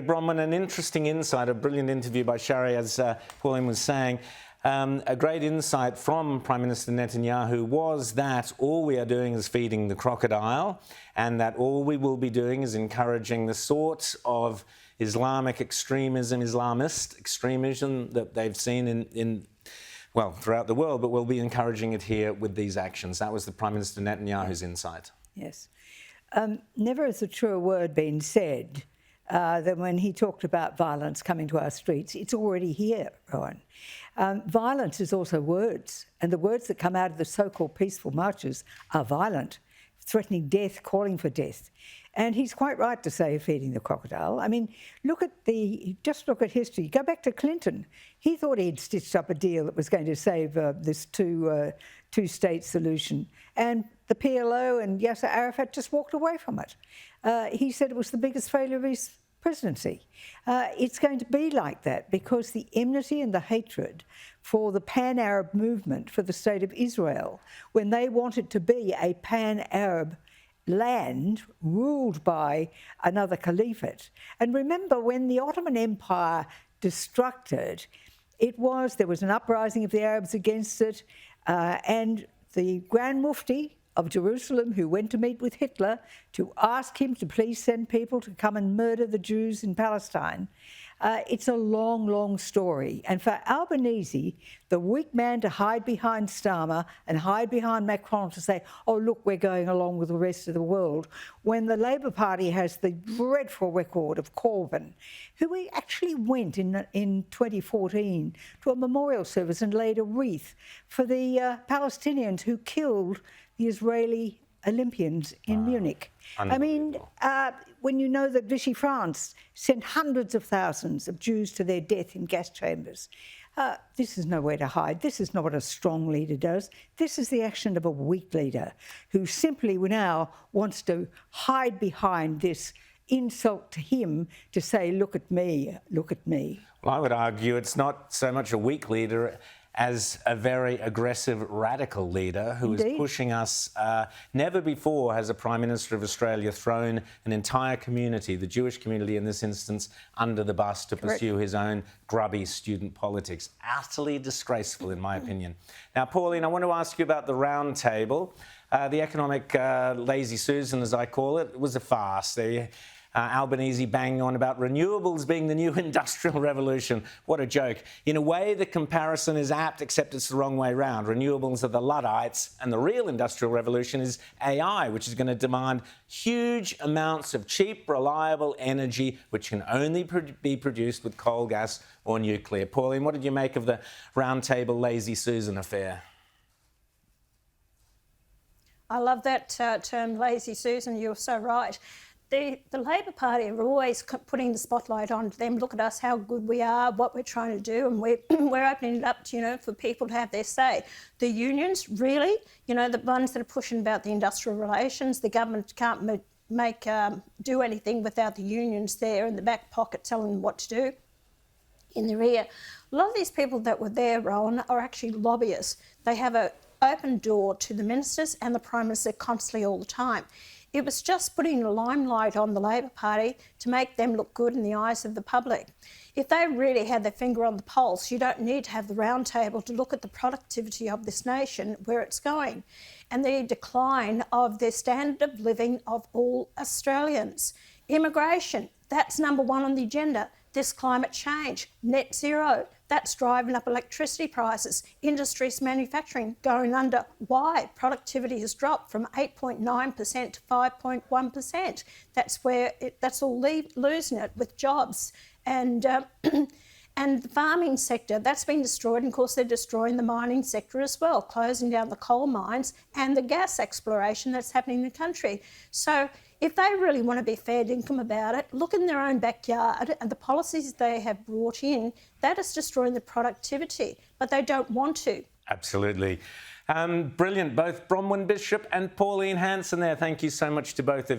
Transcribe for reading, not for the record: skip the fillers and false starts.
Bronwyn, an interesting insight, a brilliant interview by Shari, as Pauline was saying. A great insight from Prime Minister Netanyahu was that all we are doing is feeding the crocodile, and that all we will be doing is encouraging the sort of Islamic extremism, Islamist extremism that they've seen well, throughout the world, but we'll be encouraging it here with these actions. That was the Prime Minister Netanyahu's insight. Yes. Never has a truer word been said than when he talked about violence coming to our streets. It's already here, Rowan. Violence is also words, and the words that come out of the so-called peaceful marches are violent, threatening death, calling for death. And he's quite right to say feeding the crocodile. I mean, just look at history. Go back to Clinton. He thought he'd stitched up a deal that was going to save this two-state solution. And the PLO and Yasser Arafat just walked away from it. He said it was the biggest failure of his presidency. It's going to be like that because the enmity and the hatred for the pan-Arab movement for the State of Israel, when they wanted to be a pan-Arab land ruled by another caliphate. And remember, when the Ottoman Empire destructed, there was an uprising of the Arabs against it, and the Grand Mufti of Jerusalem, who went to meet with Hitler to ask him to please send people to come and murder the Jews in Palestine. It's a long, long story. And for Albanese, the weak man to hide behind Starmer and hide behind Macron to say, oh, look, we're going along with the rest of the world, when the Labour Party has the dreadful record of Corbyn, who actually went in 2014 to a memorial service and laid a wreath for the Palestinians who killed the Israeli Olympians in Munich. I mean, when you know that Vichy France sent hundreds of thousands of Jews to their death in gas chambers, this is nowhere to hide. This is not what a strong leader does. This is the action of a weak leader who simply now wants to hide behind this insult to him to say, look at me, look at me. Well, I would argue it's not so much a weak leader as a very aggressive, radical leader who is pushing us. Never before has a Prime Minister of Australia thrown an entire community, the Jewish community in this instance, under the bus to pursue his own grubby student politics. Utterly disgraceful, in my opinion. Now, Pauline, I want to ask you about the round table. The economic lazy Susan, as I call it, was a farce. Albanese banging on about renewables being the new industrial revolution. What a joke. In a way, the comparison is apt, except it's the wrong way round. Renewables are the Luddites, and the real industrial revolution is AI, which is going to demand huge amounts of cheap, reliable energy, which can only be produced with coal, gas or nuclear. Pauline, what did you make of the roundtable lazy Susan affair? I love that term, lazy Susan. You're so right. The Labor Party are always putting the spotlight on them. Look at us, how good we are, what we're trying to do, and we're opening it up to, for people to have their say. The unions, really, the ones that are pushing about the industrial relations, the government can't do anything without the unions there in the back pocket telling them what to do in their ear. A lot of these people that were there, Rowan, are actually lobbyists. They have an open door to the ministers and the Prime Minister constantly all the time. It was just putting a limelight on the Labor Party to make them look good in the eyes of the public. If they really had their finger on the pulse, you don't need to have the round table to look at the productivity of this nation, where it's going, and the decline of the standard of living of all Australians. Immigration, that's number one on the agenda. This climate change, net zero, that's driving up electricity prices. Industries, manufacturing going under. Why? Productivity has dropped from 8.9% to 5.1%. That's all losing it with jobs. And the farming sector, that's been destroyed. And of course, they're destroying the mining sector as well, closing down the coal mines and the gas exploration that's happening in the country. So if they really want to be fair dinkum about it, look in their own backyard and the policies they have brought in, that is destroying the productivity, but they don't want to. Absolutely. Brilliant. Both Bronwyn Bishop and Pauline Hanson there. Thank you so much to both of you.